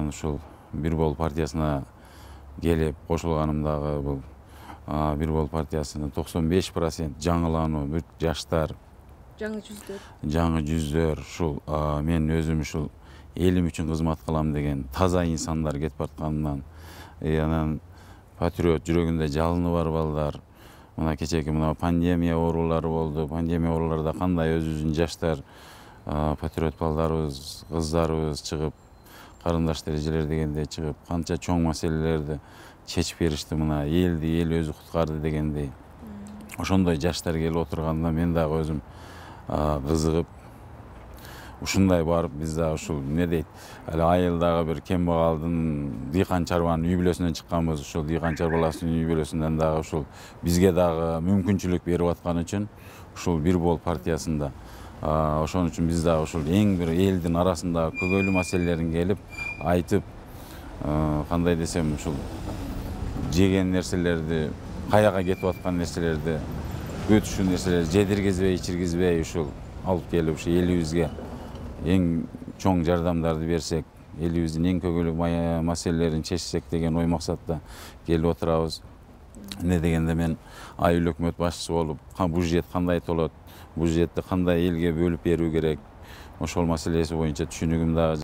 ушул Бир Бол партиясына келип кошулганымдагы бул Бир Бол партиясынын 95% жаңылануу, бүт жаштар, жаңы жүздөр ушул мен өзүм ушул элим үчүн кызмат кылам деген таза инсандар кетип баратканынан анан патриот жүрөгүндө жалыны бар балдар мына кечээки мына пандемия оорулары болду. Пандемия ооруларда кандай өзүбүздүн жаштар патриот балдарыбыз, кыздарыбыз чыгып, карындаш эрежелер дегендей чыгып, канча чоң маселелерди чечип беришти. Мына элди эл өзү куткарды дегендей. Ошондой жаштар келип отурганда мен дагы өзүм кызыгып, ушундай барып биз дагы ушул эмне дейт, али айылдагы бир кембагалдын дыйкан чарбанын үй бүлөсүнөн чыкканбыз. Ушул дыйкан чарбаласынын үй бүлөсүнөн дагы ушул бизге дагы мүмкүнчүлүк берип аткан үчүн ушул Бир Бол партиясында ошон үчүн биз дагы ушул эң бир элдин арасындагы көйгөйлүү маселелерин келип айтып, кандай десем, ушул жеген нерселерди, каяка кетип аткан нерселерди, бүт ушул нерселерди жедиргизбей, ичиргизбей ушул алып келип ушу элибизге эң чоң жардамдарды берсек, элибиздин эң көйгөйлүү маселелерин чечсек деген ой максатта келип отурабыз. Эмне дегенде мен айыл өкмөт башчысы болуп, бюджет кандай толот, бюджетти кандай элге бөлүп берүү керек, ошол маселеси боюнча түшүнүгүм дагы